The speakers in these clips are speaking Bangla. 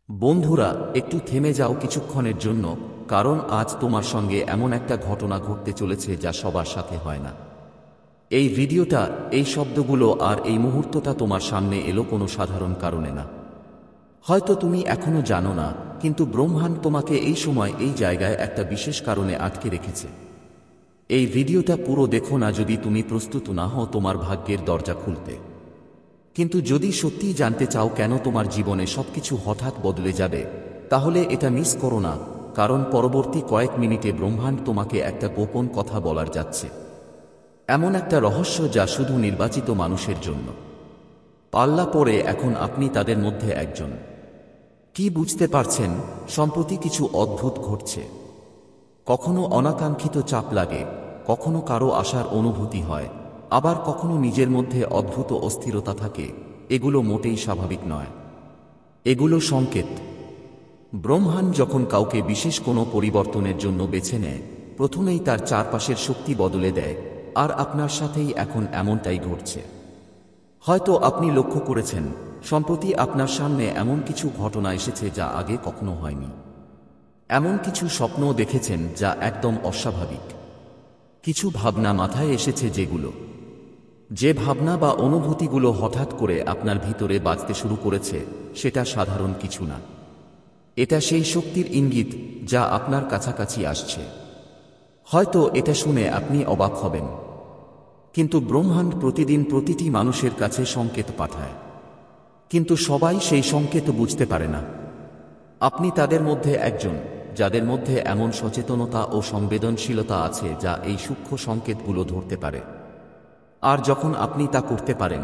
বন্ধুরা, একটু থেমে যাও কিছুক্ষণের জন্য, কারণ আজ তোমার সঙ্গে এমন একটা ঘটনা ঘটতে চলেছে যা সবার সাথে হয় না। এই ভিডিওটা, এই শব্দগুলো আর এই মুহূর্তটা তোমার সামনে এলো কোনো সাধারণ কারণে না। হয়তো তুমি এখনো জানো না, কিন্তু ব্রহ্মাণ্ড তোমাকে এই সময় এই জায়গায় একটা বিশেষ কারণে আটকে রেখেছে। এই ভিডিওটা পুরো দেখো না যদি তুমি প্রস্তুত না হও তোমার ভাগ্যের দরজা খুলতে। কিন্তু যদি সত্যিই জানতে চাও কেন তোমার জীবনে সবকিছু হঠাৎ বদলে যাবে, তাহলে এটা মিস করো না, কারণ পরবর্তী কয়েক মিনিটে ব্রহ্মাণ্ড তোমাকে একটা গোপন কথা বলার যাচ্ছে। এমন একটা রহস্য যা শুধু নির্বাচিত মানুষের জন্য। পাল্লা পড়ে এখন আপনি তাদের মধ্যে একজন। কি বুঝতে পারছেন? সম্প্রতি কিছু অদ্ভুত ঘটছে। কখনো অনাকাঙ্ক্ষিত চাপ লাগে, কখনো কারো আশার অনুভূতি হয়, আবার কখনো নিজের মধ্যে অদ্ভুত অস্থিরতা থাকে। এগুলো মোটেই স্বাভাবিক নয়, এগুলো সংকেত। ব্রহ্মাণ্ড যখন কাউকে বিশেষ কোনো পরিবর্তনের জন্য বেছে নেয়, প্রথমেই তার চারপাশের শক্তি বদলে দেয়, আর আপনার সাথেই এখন এমনটাই ঘটছে। হয়তো আপনি লক্ষ্য করেছেন, সম্প্রতি আপনার সামনে এমন কিছু ঘটনা এসেছে যা আগে কখনো হয়নি। এমন কিছু স্বপ্ন দেখেছেন যা একদম অস্বাভাবিক। কিছু ভাবনা মাথায় এসেছে যে ভাবনা বা অনুভূতিগুলো হঠাৎ করে আপনার ভিতরে বাজতে শুরু করেছে, সেটা সাধারণ কিছু না। এটা সেই শক্তির ইঙ্গিত যা আপনার কাছাকাছি আসছে। হয়তো এটা শুনে আপনি অবাক হবেন, কিন্তু ব্রহ্মাণ্ড প্রতিদিন প্রতিটি মানুষের কাছে সংকেত পাঠায়, কিন্তু সবাই সেই সংকেত বুঝতে পারে না। আপনি তাদের মধ্যে একজন, যাদের মধ্যে এমন সচেতনতা ও সংবেদনশীলতা আছে যা এই সূক্ষ্ম সংকেতগুলো ধরতে পারে। আর যখন আপনি তা করতে পারেন,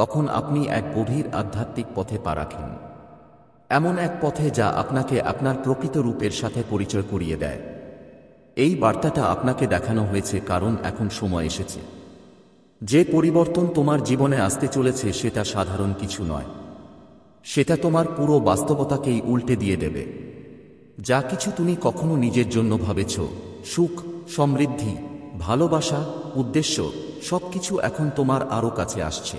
তখন আপনি এক গভীর আধ্যাত্মিক পথে পা রাখেন। এমন এক পথে যা আপনাকে আপনার প্রকৃত রূপের সাথে পরিচয় করিয়ে দেয়। এই বার্তাটা আপনাকে দেখানো হয়েছে কারণ এখন সময় এসেছে। যে পরিবর্তন তোমার জীবনে আসতে চলেছে সেটা সাধারণ কিছু নয়। সেটা তোমার পুরো বাস্তবতাকেই উল্টে দিয়ে দেবে। যা কিছু তুমি কখনো নিজের জন্য ভাবেছ, সুখ, সমৃদ্ধি, ভালোবাসা, উদ্দেশ্য, সবকিছু এখন তোমার আরও কাছে আসছে।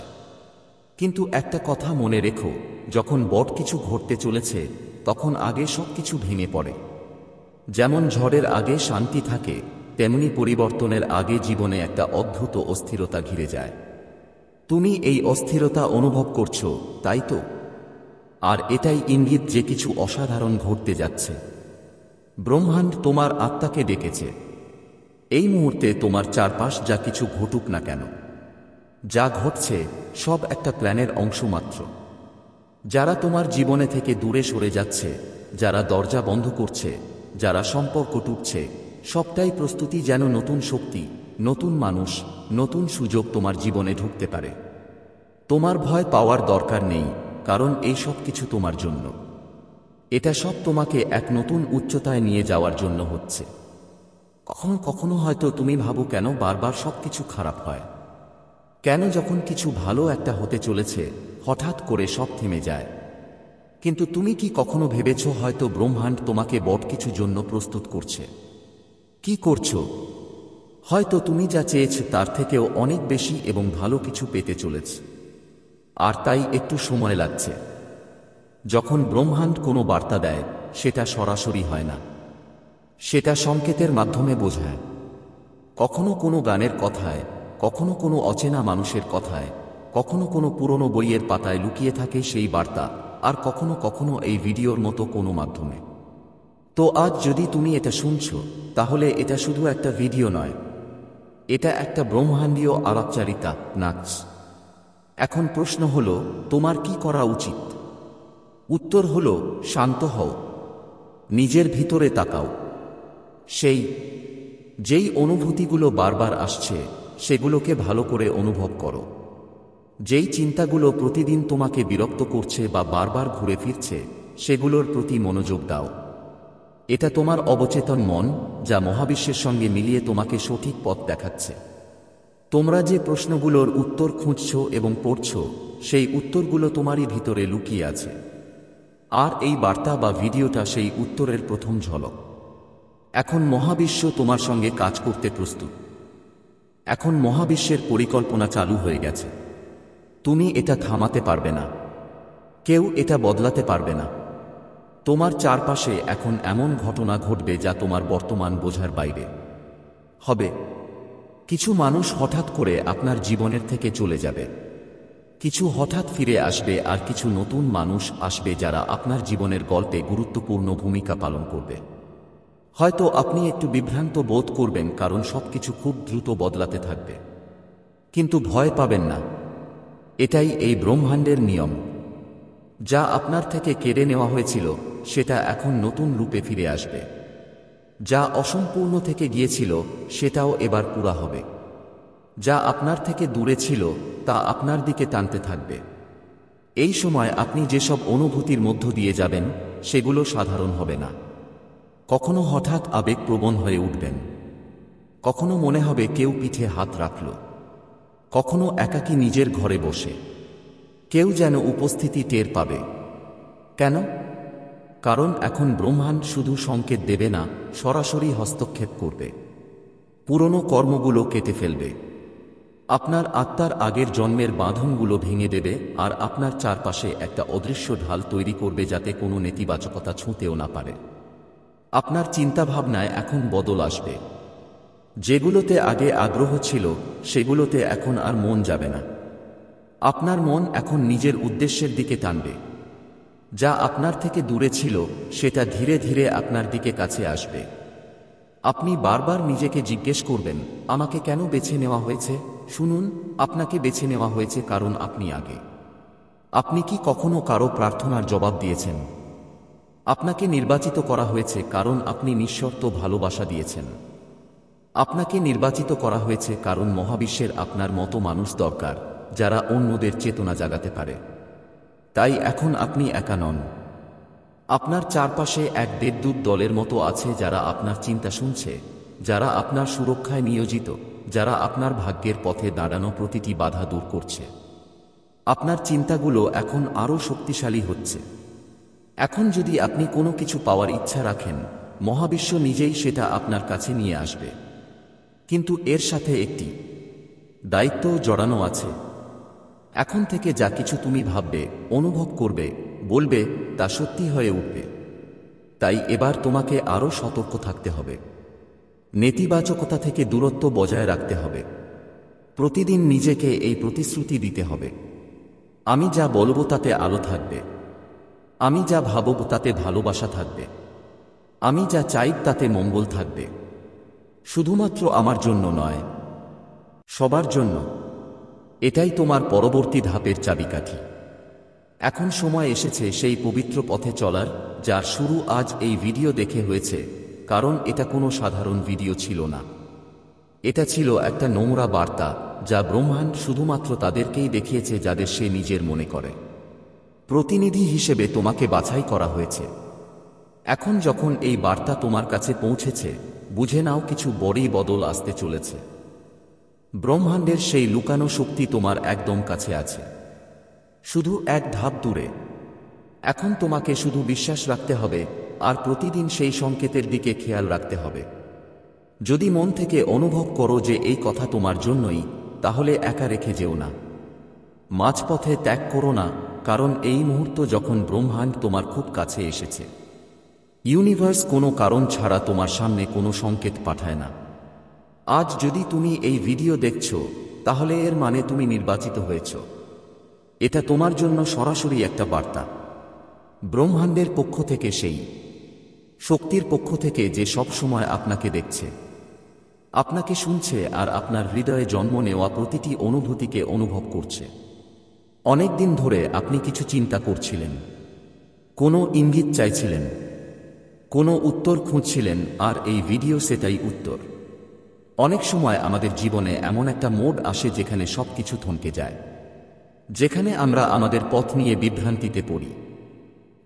কিন্তু একটা কথা মনে রেখো, যখন বড় কিছু ঘটতে চলেছে, তখন আগে সবকিছু ভেঙে পড়ে। যেমন ঝড়ের আগে শান্তি থাকে, তেমনি পরিবর্তনের আগে জীবনে একটা অদ্ভুত অস্থিরতা ঘিরে যায়। তুমি এই অস্থিরতা অনুভব করছো, তাই তো? আর এটাই ইঙ্গিত যে কিছু অসাধারণ ঘটতে যাচ্ছে। ব্রহ্মাণ্ড তোমার আত্মাকে ডেকেছে। এই মুহূর্তে তোমার চারপাশ যা কিছু ঘটুক না কেন, যা ঘটছে সব একটা প্ল্যানের অংশ মাত্র। যারা তোমার জীবনে থেকে দূরে সরে যাচ্ছে, যারা দরজা বন্ধ করছে, যারা সম্পর্ক টুটছে, সবটাই প্রস্তুতি যেন নতুন শক্তি, নতুন মানুষ, নতুন সুযোগ তোমার জীবনে ঢুকতে পারে। তোমার ভয় পাওয়ার দরকার নেই, কারণ এই সব কিছু তোমার জন্য। এটা সব তোমাকে এক নতুন উচ্চতায় নিয়ে যাওয়ার জন্য হচ্ছে। কখনো কখনো হয়তো তুমি ভাবো, কেন বারবার সবকিছু খারাপ হয়? কেন যখন কিছু ভালো একটা হতে চলেছে, হঠাৎ করে সব থেমে যায়? কিন্তু তুমি কি কখনো ভেবেছ হয়তো ব্রহ্মাণ্ড তোমাকে বড় কিছু জন্য প্রস্তুত করছে? কি করছো? হয়তো তুমি যা চেয়েছ তার থেকেও অনেক বেশি এবং ভালো কিছু পেতে চলেছ। আর তাই একটু সময় লাগছে। যখন ব্রহ্মাণ্ড কোনো বার্তা দেয়, সেটা সরাসরি হয় না, সেটা সংকেতের মাধ্যমে বোঝায়। কখনো কোনো গানের কথায়, কখনো কোনো অচেনা মানুষের কথায়, কখনো কোনো পুরনো বইয়ের পাতায় লুকিয়ে থাকে সেই বার্তা, আর কখনো কখনো এই ভিডিওর মতো কোনো মাধ্যমে। তো আজ যদি তুমি এটা শুনছো, তাহলে এটা শুধু একটা ভিডিও নয়, এটা একটা ব্রহ্মাণ্ডীয় আলাপচারিতা, নাচ। এখন প্রশ্ন হলো, তোমার কি করা উচিত? উত্তর হলো, শান্ত হও, নিজের ভিতরে তাকাও। যেই অনুভূতিগুলো বারবার আসছে, সেগুলোকে ভালো করে অনুভব করো। যেই চিন্তাগুলো প্রতিদিন তোমাকে বিরক্ত করছে বা বারবার ঘুরে ফিরছে, সেগুলোর প্রতি মনোযোগ দাও। এটা তোমার অবচেতন মন, যা মহাবিশ্বের সঙ্গে মিলিয়ে তোমাকে সঠিক পথ দেখাচ্ছে। তোমরা যে প্রশ্নগুলোর উত্তর খুঁজছো এবং পড়ছো, সেই উত্তরগুলো তোমারই ভিতরে লুকিয়ে আছে। আর এই বার্তা বা ভিডিওটা সেই উত্তরের প্রথম ঝলক। এখন মহাবিশ্ব তোমার সঙ্গে কাজ করতে প্রস্তুত। এখন মহাবিশ্বের পরিকল্পনা চালু হয়ে গেছে। তুমি এটা থামাতে পারবে না, কেউ এটা বদলাতে পারবে না। তোমার চারপাশে এখন এমন ঘটনা ঘটবে যা তোমার বর্তমান বোঝার বাইরে হবে। কিছু মানুষ হঠাৎ করে আপনার জীবনের থেকে চলে যাবে, কিছু হঠাৎ ফিরে আসবে, আর কিছু নতুন মানুষ আসবে যারা আপনার জীবনের গল্পে গুরুত্বপূর্ণ ভূমিকা পালন করবে। হয়তো আপনি একটু বিভ্রান্ত বোধ করবেন, কারণ সবকিছু খুব দ্রুত বদলাতে থাকবে। কিন্তু ভয় পাবেন না, এটাই এই ব্রহ্মাণ্ডের নিয়ম। যা আপনার থেকে কেড়ে নেওয়া হয়েছিল সেটা এখন নতুন রূপে ফিরে আসবে। যা অসম্পূর্ণ থেকে গিয়েছিল সেটাও এবার পুরা হবে। যা আপনার থেকে দূরে ছিল তা আপনার দিকে টানতে থাকবে। এই সময় আপনি যেসব অনুভূতির মধ্য দিয়ে যাবেন সেগুলো সাধারণ হবে না। কখনো হঠাৎ আবেগপ্রবণ হয়ে উঠবেন, কখনো মনে হবে কেউ পিঠে হাত রাখল, কখনো একাকী নিজের ঘরে বসে কেউ যেন উপস্থিতি টের পাবে। কেন? কারণ এখন ব্রহ্মাণ্ড শুধু সংকেত দেবে না, সরাসরি হস্তক্ষেপ করবে। পুরনো কর্মগুলো কেটে ফেলবে, আপনার আত্মার আগের জন্মের বাঁধনগুলো ভেঙে দেবে, আর আপনার চারপাশে একটা অদৃশ্য ঢাল তৈরি করবে যাতে কোনো নেতিবাচকতা ছুঁতেও না পারে। আপনার চিন্তাভাবনায় এখন বদল আসবে। যেগুলোতে আগে আগ্রহ ছিল সেগুলোতে এখন আর মন যাবে না। আপনার মন এখন নিজের উদ্দেশ্যের দিকে টানবে। যা আপনার থেকে দূরে ছিল সেটা ধীরে ধীরে আপনার দিকে কাছে আসবে। আপনি বারবার নিজেকে জিজ্ঞেস করবেন, আমাকে কেন বেছে নেওয়া হয়েছে? শুনুন, আপনাকে বেছে নেওয়া হয়েছে কারণ আপনি আগে। আপনি কি কখনো কারো প্রার্থনার জবাব দিয়েছেন? আপনাকে নির্বাচিত করা হয়েছে কারণ আপনি নিঃশর্ত ভালোবাসা দিয়েছেন। আপনাকে নির্বাচিত করা হয়েছে কারণ মহাবিশ্বের আপনার মতো মানুষ দরকার যারা অন্যদের চেতনা জাগাতে পারে। তাই এখন আপনি একা নন। আপনার চারপাশে এক দেবদূত দলের মতো আছে যারা আপনার চিন্তা শুনছে, যারা আপনার সুরক্ষায় নিয়োজিত, যারা আপনার ভাগ্যের পথে দাঁড়ানো প্রতিটি বাধা দূর করছে। আপনার চিন্তাগুলো এখন আরও শক্তিশালী হচ্ছে। এখন যদি আপনি কোনো কিছু পাওয়ার ইচ্ছা রাখেন, মহাবিশ্ব নিজেই সেটা আপনার কাছে নিয়ে আসবে। কিন্তু এর সাথে একটি দায়িত্বও জড়ানো আছে। এখন থেকে যা কিছু তুমি ভাববে, অনুভব করবে, বলবে তা সত্যি হয়ে উঠবে। তাই এবার তোমাকে আরও সতর্ক থাকতে হবে। নেতিবাচকতা থেকে দূরত্ব বজায় রাখতে হবে। প্রতিদিন নিজেকে এই প্রতিশ্রুতি দিতে হবে, আমি যা বলবো তাতে আলো থাকবে, আমি যা ভাবব তাতে ভালোবাসা থাকবে, আমি যা চাই তাতে মঙ্গল থাকবে। শুধুমাত্র আমার জন্য নয়, সবার জন্য। এটাই তোমার পরবর্তী ধাপের চাবিকাঠি। এখন সময় এসেছে সেই পবিত্র পথে চলার, যার শুরু আজ এই ভিডিও দেখে হয়েছে। কারণ এটা কোনো সাধারণ ভিডিও ছিল না, এটা ছিল একটা নোংরা বার্তা যা ব্রহ্মাণ্ড শুধুমাত্র তাদেরকেই দেখিয়েছে যাদের সে নিজের মনে করে। প্রতিনিধি হিসেবে তোমাকে বাছাই করা হয়েছে। এখন যখন এই বার্তা তোমার কাছে পৌঁছেছে, বুঝে নাও কিছু বড়ই বদল আসতে চলেছে। ব্রহ্মাণ্ডের সেই লুকানো শক্তি তোমার একদম কাছে আছে, শুধু এক ধাপ দূরে। এখন তোমাকে শুধু বিশ্বাস রাখতে হবে, আর প্রতিদিন সেই সংকেতের দিকে খেয়াল রাখতে হবে। যদি মন থেকে অনুভব করো যে এই কথা তোমার জন্যই, তাহলে একা রেখে যেও না। মাঝপথে ত্যাগ করো না, কারণ এই মুহূর্ত যখন ব্রহ্মাণ্ড তোমার খুব কাছে এসেছে। ইউনিভার্স কোনো কারণ ছাড়া তোমার সামনে কোনো সংকেত পাঠায় না। আজ যদি তুমি এই ভিডিও দেখছো, তাহলে এর মানে তুমি নির্বাচিত হয়েছ। এটা তোমার জন্য সরাসরি একটা বার্তা, ব্রহ্মাণ্ডের পক্ষ থেকে, সেই শক্তির পক্ষ থেকে যে সব সময় আপনাকে দেখছে, আপনাকে শুনছে, আর আপনার হৃদয়ে জন্ম নেওয়া প্রতিটি অনুভূতিকে অনুভব করছে। অনেক দিন ধরে আপনি কিছু চিন্তা করছিলেন, কোনো ইঙ্গিত চাইছিলেন, কোনো উত্তর খুঁজছিলেন, আর এই ভিডিও সেটাই উত্তর। অনেক সময় আমাদের জীবনে এমন একটা মোড আসে যেখানে সবকিছু থমকে যায়, যেখানে আমরা আমাদের পথ নিয়ে বিভ্রান্তিতে পড়ি,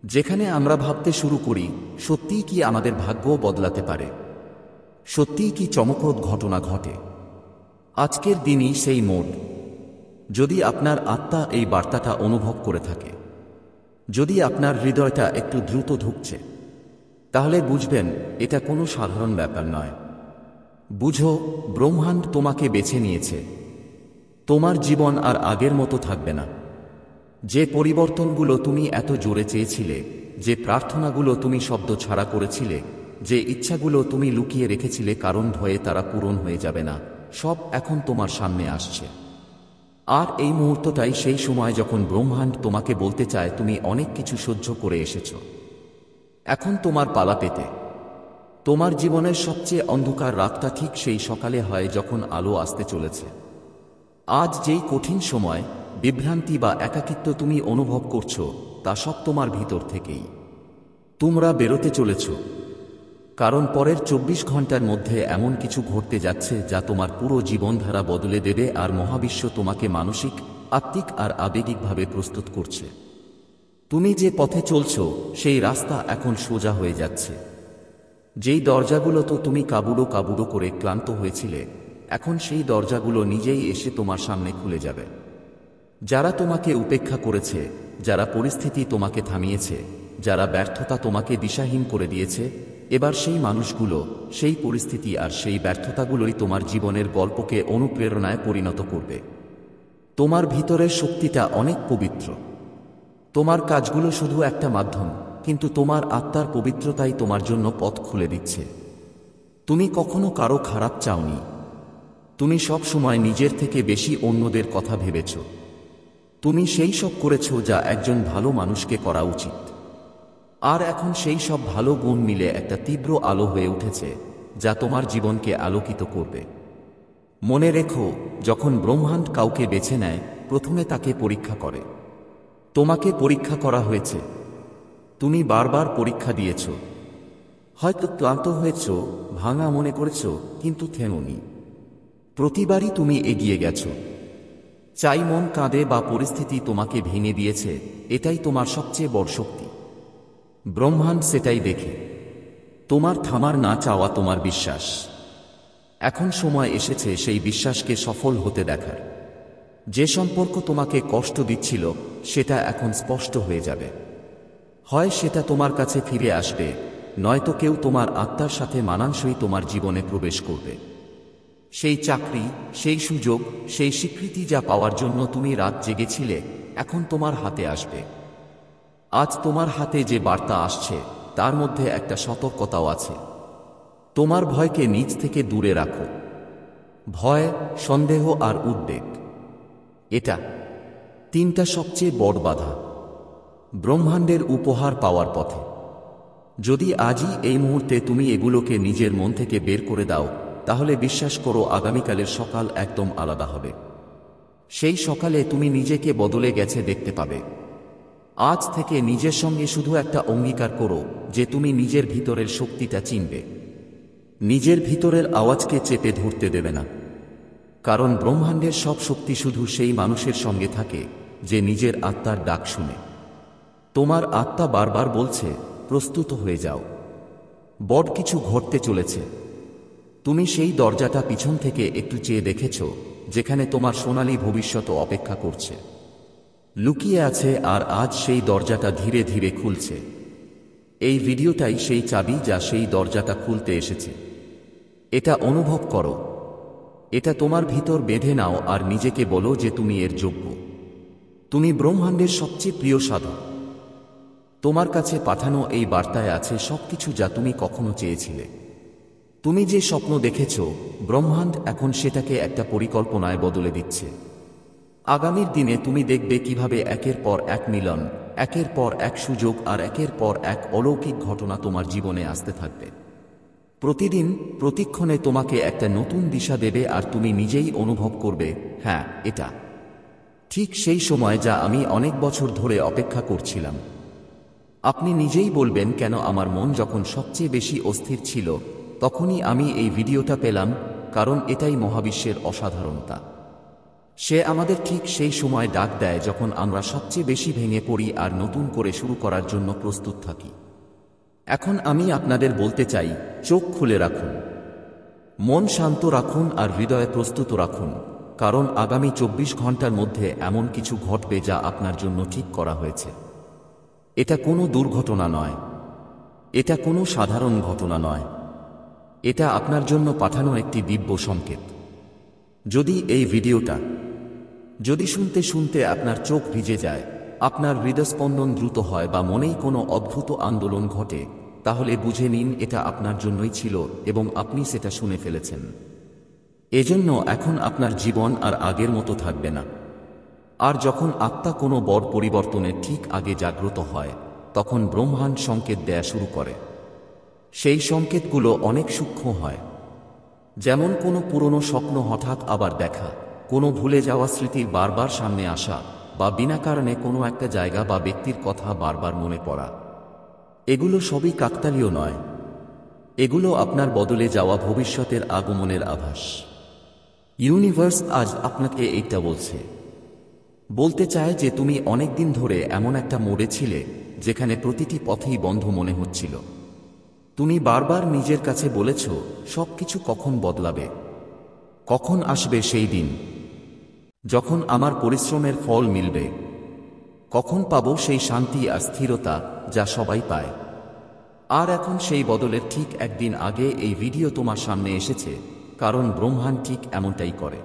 যেখানে আমরা ভাবতে শুরু করি, সত্যিই কি আমাদের ভাগ্য বদলাতে পারে? সত্যিই কি চমকপ্রদ ঘটনা ঘটে? আজকের দিনই সেই মোড। যদি আপনার আত্মা এই বার্তাটা অনুভব করে থাকে, যদি আপনার হৃদয়টা একটু দ্রুত ধুকছে, তাহলে বুঝবেন এটা কোনো সাধারণ ব্যাপার নয়। বুঝো, ব্রহ্মাণ্ড তোমাকে বেছে নিয়েছে। তোমার জীবন আর আগের মতো থাকবে না। যে পরিবর্তনগুলো তুমি এত জোরে চেয়েছিলে, যে প্রার্থনাগুলো তুমি শব্দ ছাড়া করেছিলে, যে ইচ্ছাগুলো তুমি লুকিয়ে রেখেছিলে কারণ ভয়ে তারা পূরণ হয়ে যাবে না, সব এখন তোমার সামনে আসছে। আর এই মুহূর্তটাই সেই সময় যখন ব্রহ্মাণ্ড তোমাকে বলতে চায় তুমি অনেক কিছু সহ্য করে এসেছ, এখন তোমার পালা পেতে। তোমার জীবনের সবচেয়ে অন্ধকার রাতটা ঠিক সেই সকালে হয় যখন আলো আসতে চলেছে। আজ যেই কঠিন সময়, বিভ্রান্তি বা একাকিত্ব তুমি অনুভব করছো, তা সব তোমার ভিতর থেকেই তোমরা বেরোতে চলেছ। কারণ পরের 24 ঘন্টার মধ্যে এমন কিছু ঘটতে যাচ্ছে যা তোমার পুরো জীবনধারা বদলে দেবে, আর মহাবিশ্ব তোমাকে মানসিক, আত্মিক আর আবেগিকভাবে প্রস্তুত করছে। তুমি যে পথে চলছ সেই রাস্তা এখন সোজা হয়ে যাচ্ছে। যেই দরজাগুলো তো তুমি কাবুড়ো কাবুড়ো করে ক্লান্ত হয়েছিলে, এখন সেই দরজাগুলো নিজেই এসে তোমার সামনে খুলে যাবে। যারা তোমাকে উপেক্ষা করেছে, যারা পরিস্থিতি তোমাকে থামিয়েছে, যারা ব্যর্থতা তোমাকে দিশাহীন করে দিয়েছে, এবার সেই মানুষগুলো, সেই পরিস্থিতি আর সেই ব্যর্থতাগুলোই তোমার জীবনের গল্পকে অনুপ্রেরণায় পরিণত করবে। তোমার ভিতরের শক্তিটা অনেক পবিত্র। তোমার কাজগুলো শুধু একটা মাধ্যম, কিন্তু তোমার আত্মার পবিত্রতাই তোমার জন্য পথ খুলে দিচ্ছে। তুমি কখনো কারো খারাপ চাওনি। তুমি সব সময় নিজের থেকে বেশি অন্যদের কথা ভেবেছ। তুমি সেই সব করেছ যা একজন ভালো মানুষকে করা উচিত। আর এখন সেই সব ভালো গুণ মিলে একটা তীব্র আলো হয়ে উঠেছে, যা তোমার জীবনকে আলোকিত করবে। মনে রেখো, যখন ব্রহ্মাণ্ড কাউকে বেছে নেয়, প্রথমে তাকে পরীক্ষা করে। তোমাকে পরীক্ষা করা হয়েছে। তুমি বারবার পরীক্ষা দিয়েছ। হয়তো ক্লান্ত হয়েছ, ভাঙা মনে করেছ, কিন্তু থেমোনি। প্রতিবারই তুমি এগিয়ে গেছ। চাই মন কাঁদে বা পরিস্থিতি তোমাকে ভেঙে দিয়েছে, এটাই তোমার সবচেয়ে বড় শক্তি। ব্রহ্মাণ্ড সেটাই দেখে। তোমার থামার না চাওয়া তোমার বিশ্বাস। এখন সময় এসেছে সেই বিশ্বাসকে সফল হতে দেখার। যে সম্পর্ক তোমাকে কষ্ট দিচ্ছিল, সেটা এখন স্পষ্ট হয়ে যাবে। হয় সেটা তোমার কাছে ফিরে আসবে, নয়তো কেউ তোমার আত্মার সাথে মানানসই তোমার জীবনে প্রবেশ করবে। সেই চাকরি, সেই সুযোগ, সেই স্বীকৃতি যা পাওয়ার জন্য তুমি রাত জেগেছিলে, এখন তোমার হাতে আসবে। আজ তোমার হাতে যে বার্তা আসছে, তার মধ্যে একটা সতর্কতাও আছে। তোমার ভয়কে নিজ থেকে দূরে রাখো। ভয়, সন্দেহ আর উদ্বেগ, এটা তিনটা সবচেয়ে বড় বাধা ব্রহ্মাণ্ডের উপহার পাওয়ার পথে। যদি আজই এই মুহূর্তে তুমি এগুলোকে নিজের মন থেকে বের করে দাও, তাহলে বিশ্বাস করো আগামীকালের সকাল একদম আলাদা হবে। সেই সকালে তুমি নিজেকে বদলে গেছে দেখতে পাবে। আজ থেকে নিজের সঙ্গে শুধু একটা অঙ্গীকার করো যে তুমি নিজের ভিতরের শক্তিটা চিনবে। নিজের ভিতরের আওয়াজকে চেপে ধরতে দেবে না। কারণ ব্রহ্মাণ্ডের সব শক্তি শুধু সেই মানুষের সঙ্গে থাকে যে নিজের আত্মার ডাক শুনে। তোমার আত্মা বারবার বলছে, প্রস্তুত হয়ে যাও, বড় কিছু ঘটতে চলেছে। তুমি সেই দরজাটা পিছন থেকে একটু চেয়ে দেখেছ, যেখানে তোমার সোনালী ভবিষ্যৎ অপেক্ষা করছে, লুকিয়ে আছে, আর আজ সেই দরজাটা ধীরে ধীরে খুলছে। এই ভিডিওটাই সেই চাবি যা সেই দরজাটা খুলতে এসেছে। এটা অনুভব করো, এটা তোমার ভিতর বেঁধে নাও আর নিজেকে বলো যে তুমি এর যোগ্য। তুমি ব্রহ্মাণ্ডের সবচেয়ে প্রিয় সাধক। তোমার কাছে পাঠানো এই বার্তায় আছে সবকিছু যা তুমি কখনো চেয়েছিলে। তুমি যে স্বপ্ন দেখেছ, ব্রহ্মাণ্ড এখন সেটাকে একটা পরিকল্পনায় বদলে দিচ্ছে। আগামীর দিনে তুমি দেখবে কিভাবে একের পর এক মিলন, একের পর এক সুযোগ আর একের পর এক অলৌকিক ঘটনা তোমার জীবনে আসতে থাকবে। প্রতিদিন, প্রতিক্ষণে তোমাকে একটা নতুন দিশা দেবে, আর তুমি নিজেই অনুভব করবে, হ্যাঁ, এটা ঠিক সেই সময় যা আমি অনেক বছর ধরে অপেক্ষা করছিলাম। আপনি নিজেই বলবেন, কেন আমার মন যখন সবচেয়ে বেশি অস্থির ছিল, তখনই আমি এই ভিডিওটা পেলাম। কারণ এটাই মহাবিশ্বের অসাধারণতা। সে আমাদের ঠিক সেই সময় ডাক দেয় যখন আমরা সবচেয়ে বেশি ভেঙে পড়ি আর নতুন করে শুরু করার জন্য প্রস্তুত থাকি। এখন আমি আপনাদের বলতে চাই, চোখ খুলে রাখুন, মন শান্ত রাখুন আর হৃদয়ে প্রস্তুত রাখুন, কারণ আগামী 24 ঘন্টার মধ্যে এমন কিছু ঘটবে যা আপনার জন্য ঠিক করা হয়েছে। এটা কোনো দুর্ঘটনা নয়, এটা কোনো সাধারণ ঘটনা নয়, এটা আপনার জন্য পাঠানো একটি দিব্য সংকেত। যদি এই ভিডিওটা যদি শুনতে শুনতে আপনার চোখ ভিজে যায়, আপনার হৃদস্পন্দন দ্রুত হয় বা মনেই কোনো অদ্ভুত আন্দোলন ঘটে, তাহলে বুঝে নিন এটা আপনার জন্যই ছিল এবং আপনি সেটা শুনে ফেলেছেন। এজন্য এখন আপনার জীবন আর আগের মতো থাকবে না। আর যখন আত্মা কোনো বড় পরিবর্তনের ঠিক আগে জাগ্রত হয়, তখন ব্রহ্মাণ্ড সংকেত দেয়া শুরু করে। সেই সংকেতগুলো অনেক সূক্ষ্ম হয়, যেমন কোনো পুরনো স্বপ্ন হঠাৎ আবার দেখা, কোনো ভুলে যাওয়া স্মৃতির বারবার সামনে আসা, বা বিনা কারণে কোনো একটা জায়গা বা ব্যক্তির কথা বারবার মনে পড়া। এগুলো সবই কাকতালীয় নয়, এগুলো আপনার বদলে যাওয়া ভবিষ্যতের আগমনের আভাস। ইউনিভার্স আজ আপনাকে এইটা বলতে চায় যে তুমি অনেকদিন ধরে এমন একটা মোড়ে ছিলে যেখানে প্রতিটি পথেই বন্ধ মনে হচ্ছিল। তুমি বারবার নিজের কাছে বলেছ, সবকিছু কখন বদলাবে, কখন আসবে সেই দিন যখন আমার পরিশ্রমের ফল মিলবে, কখন পাবো সেই শান্তি আর স্থিরতা যা সবাই পায়। আর এখন সেই বদলের ঠিক একদিন আগে এই ভিডিও তোমার সামনে এসেছে, কারণ ব্রহ্মাণ্ড ঠিক এমনটাই করে।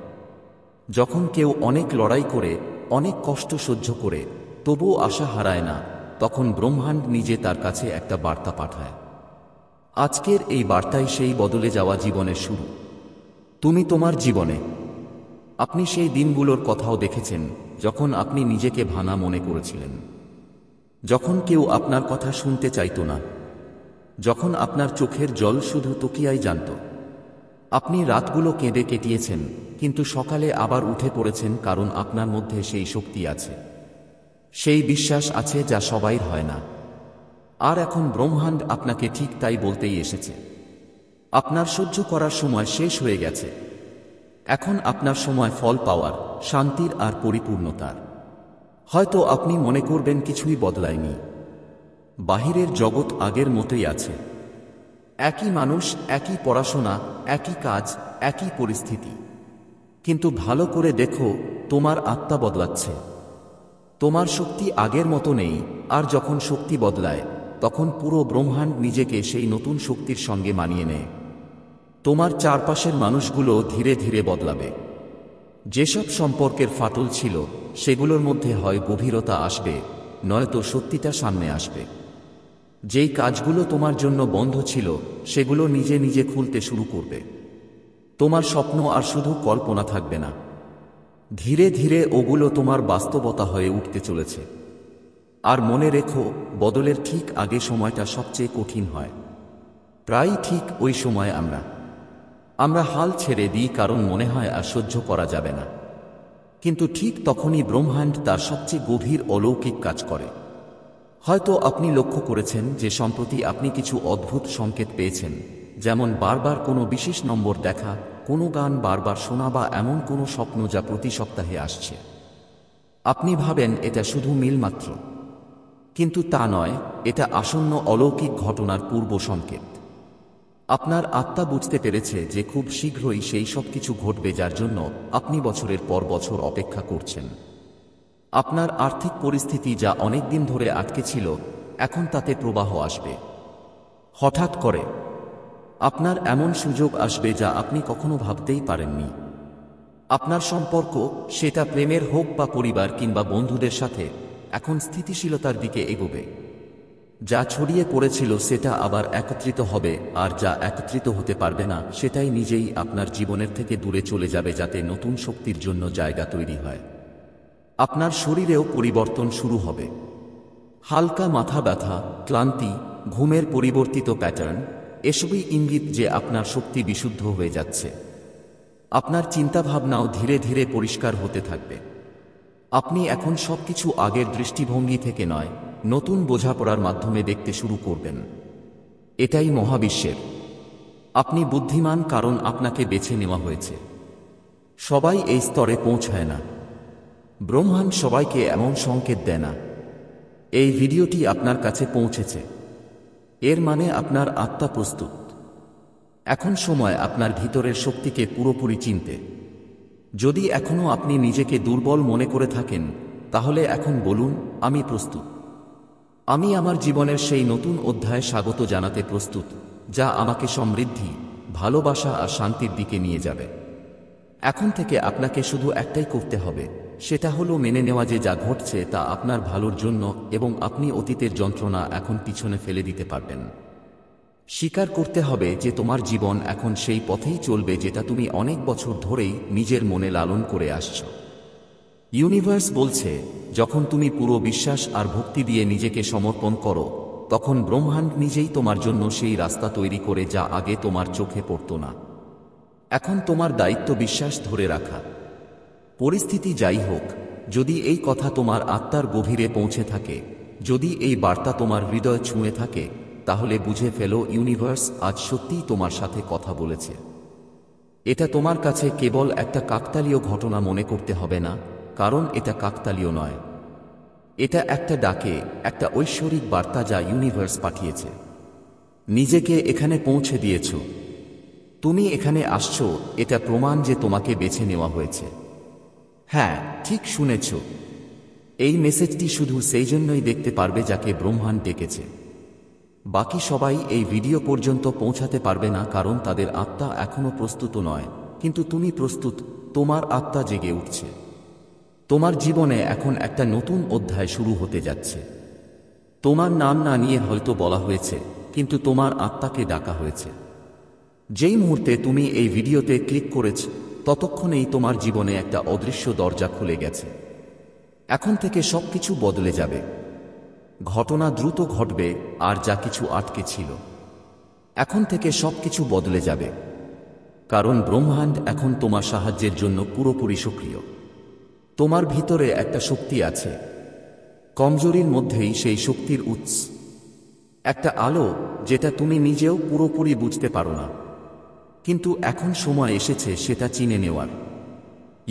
যখন কেউ অনেক লড়াই করে, অনেক কষ্ট সহ্য করে, তবুও আশা হারায় না, তখন ব্রহ্মাণ্ড নিজে তার কাছে একটা বার্তা পাঠায়। আজকের এই বার্তাই সেই বদলে যাওয়া জীবনের শুরু। তুমি তোমার জীবনে আপনি সেই দিনগুলোর কথাও দেখেছেন, যখন আপনি নিজেকে ভাঙা মনে করেছিলেন, যখন কেউ আপনার কথা শুনতে চাইত না, যখন আপনার চোখের জল শুধু তকিয়াই জানত। আপনি রাতগুলো কেঁদে কেটিয়েছেন, কিন্তু সকালে আবার উঠে পড়েছেন, কারণ আপনার মধ্যে সেই শক্তি আছে, সেই বিশ্বাস আছে যা সবাইর হয় না। আর এখন ব্রহ্মাণ্ড আপনাকে ঠিক তাই বলতেই এসেছে। আপনার সহ্য করার সময় শেষ হয়ে গেছে। এখন আপনার সময় ফল পাওয়ার, শান্তির আর পরিপূর্ণতার। হয়তো আপনি মনে করবেন কিছুই বদলায়নি, বাহিরের জগৎ আগের মতোই আছে, একই মানুষ, একই পড়াশোনা, একই কাজ, একই পরিস্থিতি। কিন্তু ভালো করে দেখো, তোমার আত্মা বদলাচ্ছে। তোমার শক্তি আগের মতো নেই, আর যখন শক্তি বদলায়, তখন পুরো ব্রহ্মাণ্ড নিজেকে সেই নতুন শক্তির সঙ্গে মানিয়ে নেয়। তোমার চারপাশের মানুষগুলো ধীরে ধীরে বদলাবে। যেসব সম্পর্কের ফাটল ছিল, সেগুলোর মধ্যে হয় গভীরতা আসবে, নয়তো সত্যিটা সামনে আসবে। যেই কাজগুলো তোমার জন্য বন্ধ ছিল, সেগুলো নিজে নিজে খুলতে শুরু করবে। তোমার স্বপ্ন আর শুধু কল্পনা থাকবে না, ধীরে ধীরে ওগুলো তোমার বাস্তবতা হয়ে উঠতে চলেছে। আর মনে রেখো, বদলের ঠিক আগে সময়টা সবচেয়ে কঠিন হয়। প্রায়ই ঠিক ওই সময় আমরা হাল ছেড়ে দিই, কারণ মনে হয় আর সহ্য করা যাবে না। কিন্তু ঠিক তখনই ব্রহ্মাণ্ড তার সবচেয়ে গভীর অলৌকিক কাজ করে। হয়তো আপনি লক্ষ্য করেছেন যে সম্প্রতি আপনি কিছু অদ্ভুত সংকেত পেয়েছেন, যেমন বারবার কোনো বিশেষ নম্বর দেখা, কোনো গান বারবার শোনা, বা এমন কোনো স্বপ্ন যা প্রতি সপ্তাহে আসছে। আপনি ভাবেন এটা শুধু মিল মাত্র, কিন্তু তা নয়, এটা আসন্ন অলৌকিক ঘটনার পূর্ব সংকেত। আপনার আত্মা বুঝতে পেরেছে যে খুব শীঘ্রই সেই সব কিছু ঘটবে যার জন্য আপনি বছরের পর বছর অপেক্ষা করছেন। আপনার আর্থিক পরিস্থিতি যা অনেক দিন ধরে আটকে ছিল, এখন তাতে প্রবাহ আসবে। হঠাৎ করে আপনার এমন সুযোগ আসবে যা আপনি কখনো ভাবতেই পারেননি। আপনার সম্পর্ক, সেটা প্রেমের হোক বা পরিবার কিংবা বন্ধুদের সাথে, এখন স্থিতিশীলতার দিকে এগোবে। যা ছড়িয়ে পড়েছিল সেটা আবার একত্রিত হবে, আর যা একত্রিত হতে পারবে না সেটাই নিজেই আপনার জীবনের থেকে দূরে চলে যাবে, যাতে নতুন শক্তির জন্য জায়গা তৈরি হয়। আপনার শরীরেও পরিবর্তন শুরু হবে। হালকা মাথা ব্যথা, ক্লান্তি, ঘুমের পরিবর্তিত প্যাটার্ন, এসবই ইঙ্গিত যে আপনার শক্তি বিশুদ্ধ হয়ে যাচ্ছে। আপনার চিন্তাভাবনাও ধীরে ধীরে পরিষ্কার হতে থাকবে। আপনি এখন সবকিছু আগের দৃষ্টিভঙ্গি থেকে নয়, নতুন বোঝাপড়ার মাধ্যমে দেখতে শুরু করবেন। এটাই মহাবিশ্বের। আপনি বুদ্ধিমান, কারণ আপনাকে বেছে নেওয়া হয়েছে। সবাই এই স্তরে পৌঁছায় না। ব্রহ্মাণ্ড সবাইকে এমন সংকেত দেয় না। এই ভিডিওটি আপনার কাছে পৌঁছেছে, এর মানে আপনার আত্মা প্রস্তুত। এখন সময় আপনার ভিতরের শক্তিকে পুরোপুরি চিনতে। যদি এখনো আপনি নিজেকে দুর্বল মনে করে থাকেন, তাহলে এখন বলুন, আমি প্রস্তুত। আমি আমার জীবনের সেই নতুন অধ্যায়ে স্বাগত জানাতে প্রস্তুত, যা আমাকে সমৃদ্ধি, ভালোবাসা আর শান্তির দিকে নিয়ে যাবে। এখন থেকে আপনাকে শুধু একটাই করতে হবে, সেটা হলো মেনে নেওয়া যে যা ঘটছে তা আপনার ভালোর জন্য এবং আপনি অতীতের যন্ত্রণা এখন পিছনে ফেলে দিতে পারবেন। স্বীকার করতে হবে যে তোমার জীবন এখন সেই পথেই চলবে যেটা তুমি অনেক বছর ধরেই নিজের মনে লালন করে আসছো। ইউনিভার্স বলছে, যখন তুমি পুরো বিশ্বাস আর ভক্তি দিয়ে নিজেকে সমর্পণ করো, তখন ব্রহ্মাণ্ড নিজেই তোমার জন্য সেই রাস্তা তৈরি করে যা আগে তোমার চোখে পড়তো না। এখন তোমার দায়িত্ব বিশ্বাস ধরে রাখা। পরিস্থিতি যাই হোক, যদি এই কথা তোমার আত্মার গভীরে পৌঁছে থাকে, যদি এই বার্তা তোমার হৃদয় ছুঁয়ে থাকে, তাহলে বুঝে ফেলো ইউনিভার্স আজ সত্যিই তোমার সাথে কথা বলেছে। এটা তোমার কাছে কেবল একটা কাকতালীয় ঘটনা মনে করতে হবে না, কারণ এটা কাকতালীয় নয়। এটা একটা ডাকে, একটা ঐশ্বরিক বার্তা যা ইউনিভার্স পাঠিয়েছে। নিজেকে এখানে পৌঁছে দিয়েছ। তুমি এখানে আসছো, এটা প্রমাণ যে তোমাকে বেছে নেওয়া হয়েছে। হ্যাঁ, ঠিক শুনেছ। এই মেসেজটি শুধু সেই জন্যই দেখতে পারবে যাকে ব্রহ্মাণ্ড ডেকেছে। বাকি সবাই এই ভিডিও পর্যন্ত পৌঁছাতে পারবে না, কারণ তাদের আত্মা এখনো প্রস্তুত নয়। কিন্তু তুমি প্রস্তুত, তোমার আত্মা জেগে উঠছে। তোমার জীবনে এখন একটা নতুন অধ্যায় শুরু হতে যাচ্ছে। তোমার নাম না নিয়ে হয়তো বলা হয়েছে, কিন্তু তোমার আত্মাকে ডাকা হয়েছে। যেই মুহূর্তে তুমি এই ভিডিওতে ক্লিক করেছ, ততক্ষণেই তোমার জীবনে একটা অদৃশ্য দরজা খুলে গেছে। এখন থেকে সবকিছু বদলে যাবে। ঘটনা দ্রুত ঘটবে, আর যা কিছু আটকে ছিল, এখন থেকে সবকিছু বদলে যাবে। কারণ ব্রহ্মাণ্ড এখন তোমার সাহায্যের জন্য পুরোপুরি সক্রিয়। তোমার ভিতরে একটা শক্তি আছে, কমজোরির মধ্যেই সেই শক্তির উৎস। একটা আলো যেটা তুমি নিজেও পুরোপুরি বুঝতে পারো না, কিন্তু এখন সময় এসেছে সেটা চিনে নেওয়ার।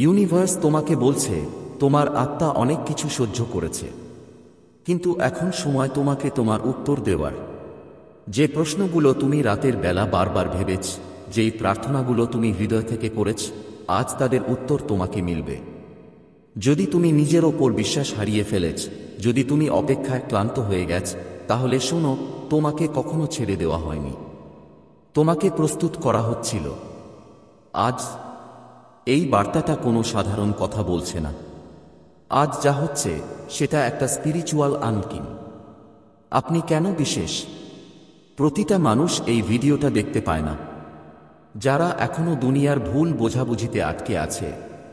ইউনিভার্স তোমাকে বলছে, তোমার আত্মা অনেক কিছু সহ্য করেছে, কিন্তু এখন সময় তোমাকে তোমার উত্তর দেওয়ার। যে প্রশ্নগুলো তুমি রাতের বেলা বারবার ভেবেছ, যেই প্রার্থনাগুলো তুমি হৃদয় থেকে করেছ, আজ তাদের উত্তর তোমাকে মিলবে। যদি তুমি নিজের ওপর বিশ্বাস হারিয়ে ফেলেছ, যদি তুমি অপেক্ষায় ক্লান্ত হয়ে গেছ, তাহলে শোনো, তোমাকে কখনো ছেড়ে দেওয়া হয়নি। তোমাকে প্রস্তুত করা হচ্ছিল। আজ এই বার্তাটা কোনো সাধারণ কথা বলছে না। আজ যা হচ্ছে সেটা একটা স্পিরিচুয়াল আনকিং। আপনি কেন বিশেষ? প্রতিটা মানুষ এই ভিডিওটা দেখতে পায় না। যারা এখনো দুনিয়ার ভুল বোঝাবুঝিতে আটকে আছে,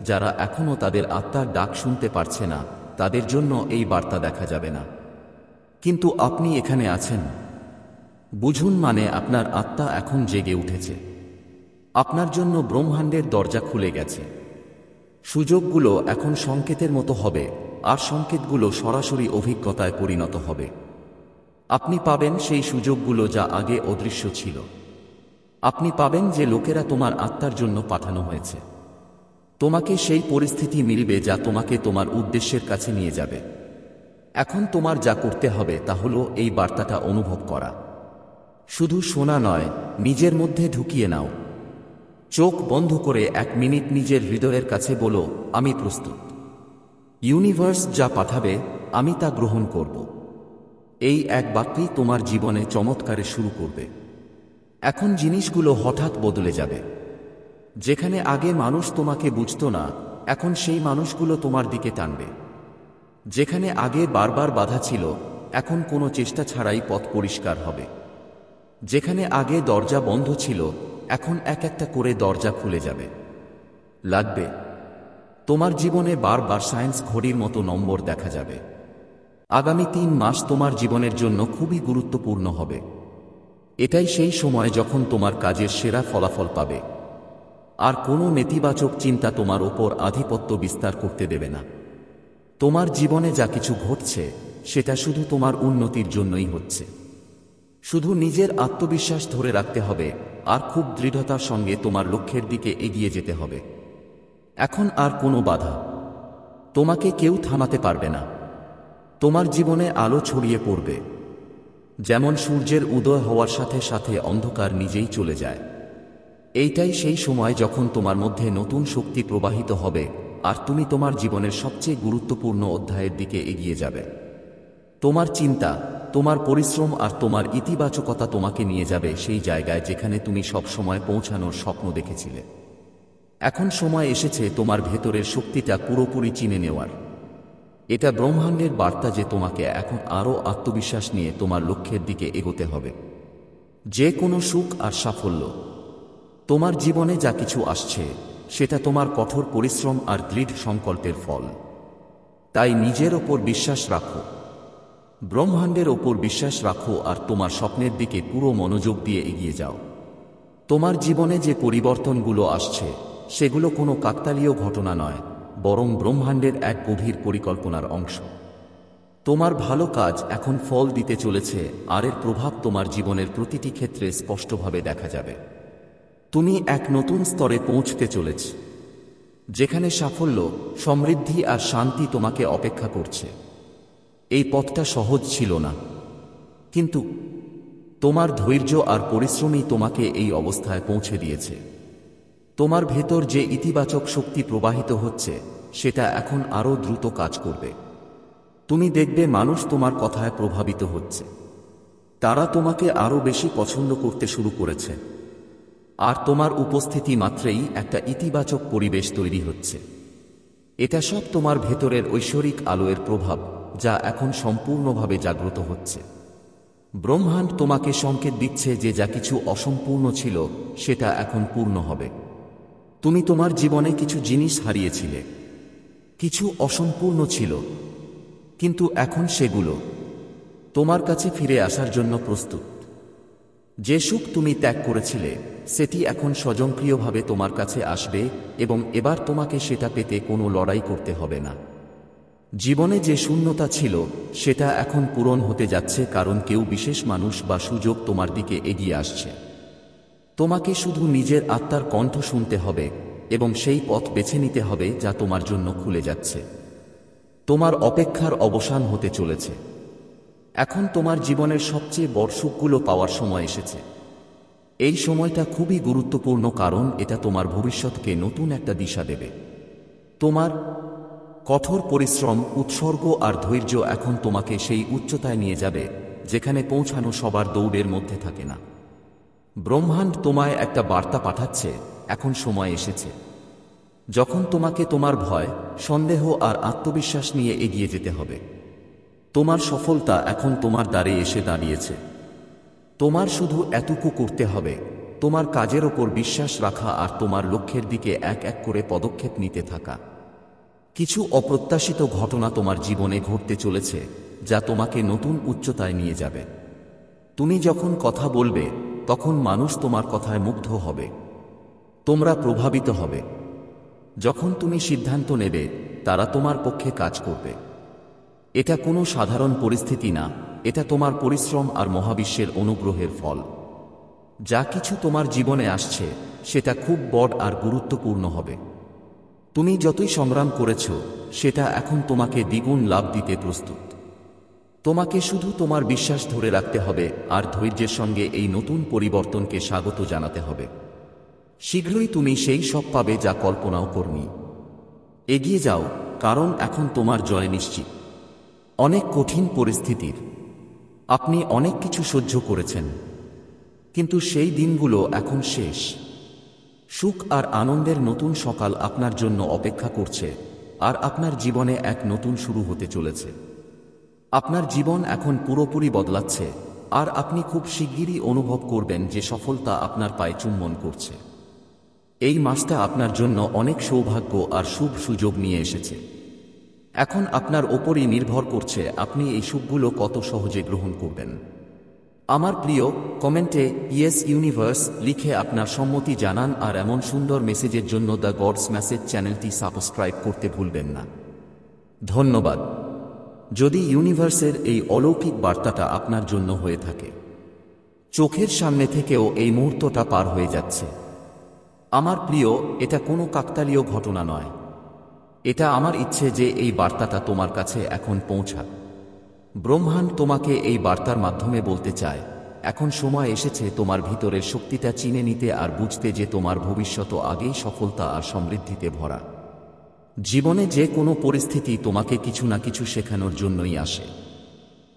যারা এখনো তাদের আত্মার ডাক শুনতে পারছে না, তাদের জন্য এই বার্তা দেখা যাবে না। কিন্তু আপনি এখানে আছেন। বুঝুন, মানে আপনার আত্মা এখন জেগে উঠেছে। আপনার জন্য ব্রহ্মাণ্ডের দরজা খুলে গেছে। সুযোগগুলো এখন সংকেতের মতো হবে, আর সংকেতগুলো সরাসরি অভিজ্ঞতায় পরিণত হবে। আপনি পাবেন সেই সুযোগগুলো যা আগে অদৃশ্য ছিল। আপনি পাবেন যে লোকেরা তোমার আত্মার জন্য পাঠানো হয়েছে। তোমাকে সেই পরিস্থিতি মিলবে যা তোমাকে তোমার উদ্দেশ্যের কাছে নিয়ে যাবে। এখন তোমার যা করতে হবে তা হলো এই বার্তাটা অনুভব করা। শুধু শোনা নয়, নিজের মধ্যে ঢুকিয়ে নাও। চোখ বন্ধ করে 1 মিনিট নিজের হৃদয়ের কাছে বলো, আমি প্রস্তুত। ইউনিভার্স যা পাঠাবে আমি তা গ্রহণ করব। এই এক বাক্যই তোমার জীবনে চমৎকারে শুরু করবে। এখন জিনিসগুলো হঠাৎ বদলে যাবে। যেখানে আগে মানুষ তোমাকে বুঝতো না, এখন সেই মানুষগুলো তোমার দিকে টানবে। যেখানে আগে বারবার বাধা ছিল, এখন কোনো চেষ্টা ছাড়াই পথ পরিষ্কার হবে। যেখানে আগে দরজা বন্ধ ছিল, এখন এক একটা করে দরজা খুলে যাবে। লাগবে তোমার জীবনে বারবার সায়েন্স ঘড়ির মতো নম্বর দেখা যাবে। আগামী 3 মাস তোমার জীবনের জন্য খুবই গুরুত্বপূর্ণ হবে। এটাই সেই সময় যখন তোমার কাজের সেরা ফলাফল পাবে। আর কোনো নেতিবাচক চিন্তা তোমার ওপর আধিপত্য বিস্তার করতে দেবে না। তোমার জীবনে যা কিছু ঘটছে সেটা শুধু তোমার উন্নতির জন্যই হচ্ছে। শুধু নিজের আত্মবিশ্বাস ধরে রাখতে হবে, আর খুব দৃঢ়তার সঙ্গে তোমার লক্ষ্যের দিকে এগিয়ে যেতে হবে। এখন আর কোনো বাধা তোমাকে কেউ থামাতে পারবে না। তোমার জীবনে আলো ছড়িয়ে পড়বে। যেমন সূর্যের উদয় হওয়ার সাথে সাথে অন্ধকার নিজেই চলে যায়। এইটাই সেই সময় যখন তোমার মধ্যে নতুন শক্তি প্রবাহিত হবে, আর তুমি তোমার জীবনের সবচেয়ে গুরুত্বপূর্ণ অধ্যায়ের দিকে এগিয়ে যাবে। তোমার চিন্তা, তোমার পরিশ্রম আর তোমার ইতিবাচকতা তোমাকে নিয়ে যাবে সেই জায়গায় যেখানে তুমি সব সময় পৌঁছানোর স্বপ্ন দেখেছিলে। এখন সময় এসেছে তোমার ভেতরের শক্তিটা পুরোপুরি চিনে নেওয়ার। এটা ব্রহ্মাণ্ডের বার্তা যে তোমাকে এখন আরও আত্মবিশ্বাস নিয়ে তোমার লক্ষ্যের দিকে এগোতে হবে। যে কোনো সুখ আর সাফল্য তোমার জীবনে যা কিছু আসছে সেটা তোমার কঠোর পরিশ্রম আর দৃঢ় সংকল্পের ফল। তাই নিজের ওপর বিশ্বাস রাখো, ব্রহ্মাণ্ডের ওপর বিশ্বাস রাখো আর তোমার স্বপ্নের দিকে পুরো মনোযোগ দিয়ে এগিয়ে যাও। তোমার জীবনে যে পরিবর্তনগুলো আসছে সেগুলো কোনো কাকতালীয় ঘটনা নয়, বরং ব্রহ্মাণ্ডের এক গভীর পরিকল্পনার অংশ। তোমার ভালো কাজ এখন ফল দিতে চলেছে আর এর প্রভাব তোমার জীবনের প্রতিটি ক্ষেত্রে স্পষ্টভাবে দেখা যাবে। তুমি এক নতুন স্তরে পৌঁছতে চলেছ, যেখানে সাফল্য, সমৃদ্ধি আর শান্তি তোমাকে অপেক্ষা করছে। এই পথটা সহজ ছিল না, কিন্তু তোমার ধৈর্য আর পরিশ্রমই তোমাকে এই অবস্থায় পৌঁছে দিয়েছে। তোমার ভেতর যে ইতিবাচক শক্তি প্রবাহিত হচ্ছে সেটা এখন আরও দ্রুত কাজ করবে। তুমি দেখবে মানুষ তোমার কথায় প্রভাবিত হচ্ছে, তারা তোমাকে আরও বেশি পছন্দ করতে শুরু করেছে, আর তোমার উপস্থিতি মাত্রেই একটা ইতিবাচক পরিবেশ তৈরি হচ্ছে। এটা সব তোমার ভেতরের ঐশ্বরিক আলোর প্রভাব, যা এখন সম্পূর্ণভাবে জাগ্রত হচ্ছে। ব্রহ্মাণ্ড তোমাকে সংকেত দিচ্ছে যে যা কিছু অসম্পূর্ণ ছিল সেটা এখন পূর্ণ হবে। তুমি তোমার জীবনে কিছু জিনিস হারিয়েছিলে, কিছু অসম্পূর্ণ ছিল, কিন্তু এখন সেগুলো তোমার কাছে ফিরে আসার জন্য প্রস্তুত। যে সুখ তুমি ত্যাগ করেছিলে সেটি এখন স্বয়ংক্রিয়ভাবে তোমার কাছে আসবে এবং এবার তোমাকে সেটা পেতে কোনো লড়াই করতে হবে না। জীবনে যে শূন্যতা ছিল সেটা এখন পূরণ হতে যাচ্ছে, কারণ কেউ বিশেষ মানুষ বা সুযোগ তোমার দিকে এগিয়ে আসছে। তোমাকে শুধু নিজের আত্মার কণ্ঠ শুনতে হবে এবং সেই পথ বেছে নিতে হবে যা তোমার জন্য খুলে যাচ্ছে। তোমার অপেক্ষার অবসান হতে চলেছে। এখন তোমার জীবনের সবচেয়ে বড় সুখগুলো পাওয়ার সময় এসেছে। এই সময়টা খুবই গুরুত্বপূর্ণ, কারণ এটা তোমার ভবিষ্যৎকে নতুন একটা দিশা দেবে। তোমার কঠোর পরিশ্রম, উৎসর্গ আর ধৈর্য এখন তোমাকে সেই উচ্চতায় নিয়ে যাবে যেখানে পৌঁছানো সবার দৌড়ের মধ্যে থাকে না। ব্রহ্মাণ্ড তোমায় একটা বার্তা পাঠাচ্ছে, এখন সময় এসেছে যখন তোমাকে তোমার ভয়, সন্দেহ আর আত্মবিশ্বাস নিয়ে এগিয়ে যেতে হবে। তোমার সফলতা এখন তোমার দ্বারে এসে দাঁড়িয়েছে। তোমার শুধু এতটুকু করতে হবে, তোমার কাজের ওপর বিশ্বাস রাখা আর তোমার লক্ষ্যের দিকে এক এক করে পদক্ষেপ নিতে থাকা। কিছু অপ্রত্যাশিত ঘটনা তোমার জীবনে ঘটতে চলেছে যা তোমাকে নতুন উচ্চতায় নিয়ে যাবে। তুমি যখন কথা বলবে তখন মানুষ তোমার কথায় মুগ্ধ হবে, তোমরা প্রভাবিত হবে। যখন তুমি সিদ্ধান্ত নেবে তারা তোমার পক্ষে কাজ করবে। এটা কোনো সাধারণ পরিস্থিতি না, এটা তোমার পরিশ্রম আর মহাবিশ্বের অনুগ্রহের ফল। যা কিছু তোমার জীবনে আসছে সেটা খুব বড় আর গুরুত্বপূর্ণ হবে। তুমি যতই সংগ্রাম করেছ সেটা এখন তোমাকে দ্বিগুণ লাভ দিতে প্রস্তুত। তোমাকে শুধু তোমার বিশ্বাস ধরে রাখতে হবে আর ধৈর্যের সঙ্গে এই নতুন পরিবর্তনকে স্বাগত জানাতে হবে। শীঘ্রই তুমি সেই সব পাবে যা কল্পনাও করনি। এগিয়ে যাও, কারণ এখন তোমার জয় নিশ্চিত। অনেক কঠিন পরিস্থিতির আপনি অনেক কিছু সহ্য করেছেন, কিন্তু সেই দিনগুলো এখন শেষ। সুখ আর আনন্দের নতুন সকাল আপনার জন্য অপেক্ষা করছে, আর আপনার জীবনে এক নতুন শুরু হতে চলেছে। আপনার জীবন এখন পুরোপুরি বদলাচ্ছে, আর আপনি খুব শিগগিরই অনুভব করবেন যে সফলতা আপনার পায়ে চুম্বন করছে। এই মাসটা আপনার জন্য অনেক সৌভাগ্য আর শুভ সুযোগ নিয়ে এসেছে। এখন আপনার ওপরই নির্ভর করছে আপনি এই সুখগুলো কত সহজে গ্রহণ করবেন। আমার প্রিয়, কমেন্টে ইয়েস ইউনিভার্স লিখে আপনার সম্মতি জানান, আর এমন সুন্দর মেসেজের জন্য দ্য গডস মেসেজ চ্যানেলটি সাবস্ক্রাইব করতে ভুলবেন না। ধন্যবাদ। যদি ইউনিভার্সের এই অলৌকিক বার্তাটা আপনার জন্য হয়ে থাকে, চোখের সামনে থেকেও এই মুহূর্তটা পার হয়ে যাচ্ছে। আমার প্রিয়, এটা কোনো কাকতালীয় ঘটনা নয়। এটা আমার ইচ্ছে যে এই বার্তাটা তোমার কাছে এখন পৌঁছাক। ব্রহ্মাণ্ড তোমাকে এই বার্তার মাধ্যমে বলতে চায়, এখন সময় এসেছে তোমার ভিতরের শক্তিটা চিনে নিতে আর বুঝতে যে তোমার ভবিষ্যৎ আগেই সফলতা আর সমৃদ্ধিতে ভরা। জীবনে যে কোনো পরিস্থিতি তোমাকে কিছু না কিছু শেখানোর জন্যই আসে।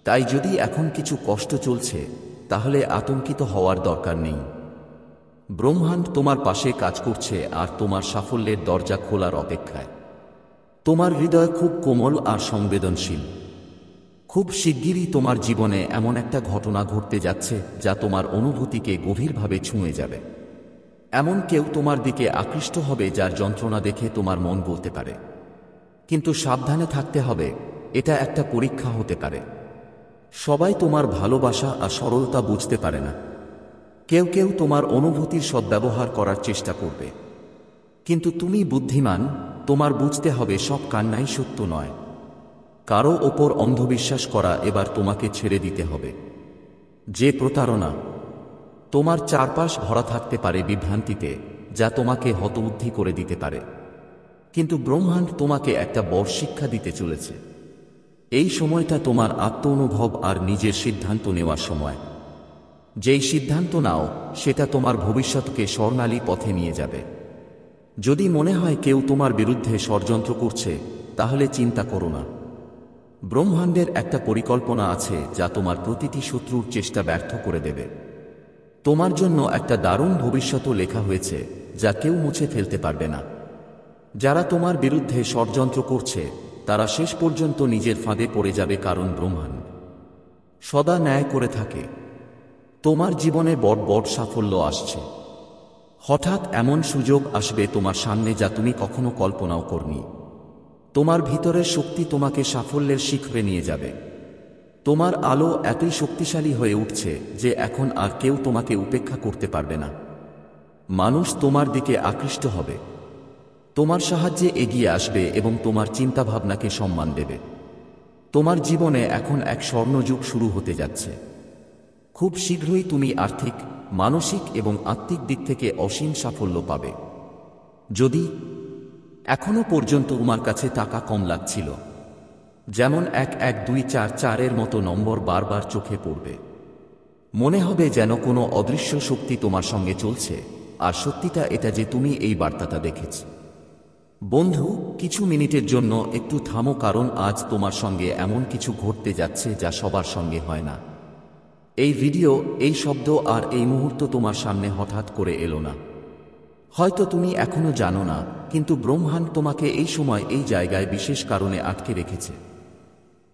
তাই যদি এখন কিছু কষ্ট চলছে তাহলে আতঙ্কিত হওয়ার দরকার নেই। ব্রহ্মাণ্ড তোমার পাশে কাজ করছে আর তোমার সাফল্যের দরজা খোলার অপেক্ষায়। তোমার হৃদয় খুব কোমল আর সংবেদনশীল। খুব শিগগিরই তোমার জীবনে এমন একটা ঘটনা ঘটতে যাচ্ছে যা তোমার অনুভূতিকে গভীরভাবে ছুঁয়ে যাবে। এমন কেউ তোমার দিকে আকৃষ্ট হবে যার যন্ত্রণা দেখে তোমার মন বলতে পারে, কিন্তু সাবধানে থাকতে হবে, এটা একটা পরীক্ষা হতে পারে। সবাই তোমার ভালোবাসা আর সরলতা বুঝতে পারে না। কেউ কেউ তোমার অনুভূতির সদ্ব্যবহার করার চেষ্টা করবে, কিন্তু তুমি বুদ্ধিমান, তোমার বুঝতে হবে সব কান্নাই সত্য নয়। কারো ওপর অন্ধবিশ্বাস করা এবার তোমাকে ছেড়ে দিতে হবে। যে প্রতারণা, তোমার চারপাশ ভরা থাকতে পারে বিভ্রান্তিতে, যা তোমাকে হতবুদ্ধি করে দিতে পারে, কিন্তু ব্রহ্মাণ্ড তোমাকে একটা বড় শিক্ষা দিতে চলেছে। এই সময়টা তোমার আত্ম অনুভব আর নিজের সিদ্ধান্ত নেওয়ার সময়। যেই সিদ্ধান্ত নাও সেটা তোমার ভবিষ্যৎকে স্বর্ণালী পথে নিয়ে যাবে। যদি মনে হয় কেউ তোমার বিরুদ্ধে ষড়যন্ত্র করছে, তাহলে চিন্তা করো না। ব্রহ্মাণ্ডের একটা পরিকল্পনা আছে যা তোমার প্রতিটি শত্রুর চেষ্টা ব্যর্থ করে দেবে। তোমার জন্য একটা দারুণ ভবিষ্যৎ লেখা হয়েছে যা কেউ মুছে ফেলতে পারবে না। যারা তোমার বিরুদ্ধে ষড়যন্ত্র করছে তারা শেষ পর্যন্ত নিজের ফাঁদে পড়ে যাবে, কারণ ব্রহ্মাণ্ড সদা ন্যায় করে থাকে। তোমার জীবনে বড় বড় সাফল্য আসছে। হঠাৎ এমন সুযোগ আসবে তোমার সামনে যা তুমি কখনো কল্পনাও করনি। তোমার ভিতরের শক্তি তোমাকে সাফল্যের শিখরে নিয়ে যাবে। তোমার আলো এতই শক্তিশালী হয়ে উঠছে যে এখন আর কেউ তোমাকে উপেক্ষা করতে পারবে না। মানুষ তোমার দিকে আকৃষ্ট হবে, তোমার সাহায্যে এগিয়ে আসবে এবং তোমার চিন্তাভাবনাকে সম্মান দেবে। তোমার জীবনে এখন এক স্বর্ণযুগ শুরু হতে যাচ্ছে। খুব শীঘ্রই তুমি আর্থিক, মানসিক এবং আত্মিক দিক থেকে অসীম সাফল্য পাবে। যদি এখনো পর্যন্ত তোমার কাছে টাকা কম লাগছিল, যেমন 11244 মতো নম্বর বারবার চোখে পড়বে, মনে হবে যেন কোনো অদৃশ্য শক্তি তোমার সঙ্গে চলছে, আর সত্যিটা এটা যে তুমি এই বার্তাটা দেখেছ। বন্ধু, কিছু মিনিটের জন্য একটু থামো, কারণ আজ তোমার সঙ্গে এমন কিছু ঘটতে যাচ্ছে যা সবার সঙ্গে হয় না। এই ভিডিও, এই শব্দ আর এই মুহূর্ত তোমার সামনে হঠাৎ করে এলো না। হয়তো তুমি এখনো জানো না, কিন্তু ব্রহ্মাণ্ড তোমাকে এই সময় এই জায়গায় বিশেষ কারণে আটকে রেখেছে।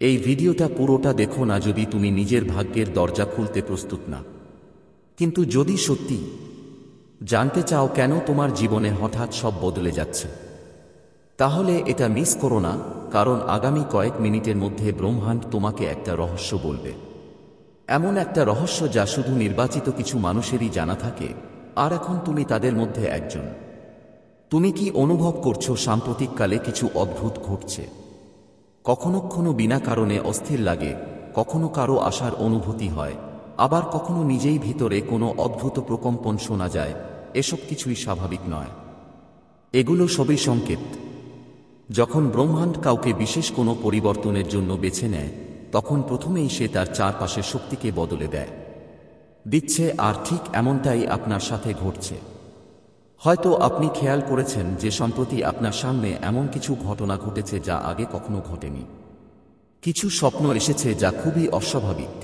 এই ভিডিওটা পুরোটা দেখো না যদি তুমি নিজের ভাগ্যের দরজা খুলতে প্রস্তুত না। কিন্তু যদি সত্যি জানতে চাও কেন তোমার জীবনে হঠাৎ সব বদলে যাচ্ছে, তাহলে এটা মিস করো না, কারণ আগামী কয়েক মিনিটের মধ্যে ব্রহ্মাণ্ড তোমাকে একটা রহস্য বলবে। এমন একটা রহস্য যা শুধু নির্বাচিত কিছু মানুষেরই জানা থাকে, আর এখন তুমি তাদের মধ্যে একজন। তুমি কি অনুভব করছো সাম্প্রতিককালে কিছু অদ্ভুত ঘটছে? কখনো বিনা কারণে অস্থির লাগে, কখনো কারো আশার অনুভূতি হয়, আবার কখনো নিজেই ভিতরে কোনো অদ্ভুত প্রকম্পন শোনা যায়। এসব কিছুই স্বাভাবিক নয়, এগুলো সবই সংকেত। যখন ব্রহ্মাণ্ড কাউকে বিশেষ কোনো পরিবর্তনের জন্য বেছে নেয়, তখন প্রথমেই সে তার চারপাশের শক্তিকে বদলে দিচ্ছে, আর ঠিক এমনটাই আপনার সাথে ঘটছে। হয়তো আপনি খেয়াল করেছেন যে সম্প্রতি আপনার সামনে এমন কিছু ঘটনা ঘটেছে যা আগে কখনো ঘটেনি। কিছু স্বপ্ন এসেছে যা খুবই অস্বাভাবিক,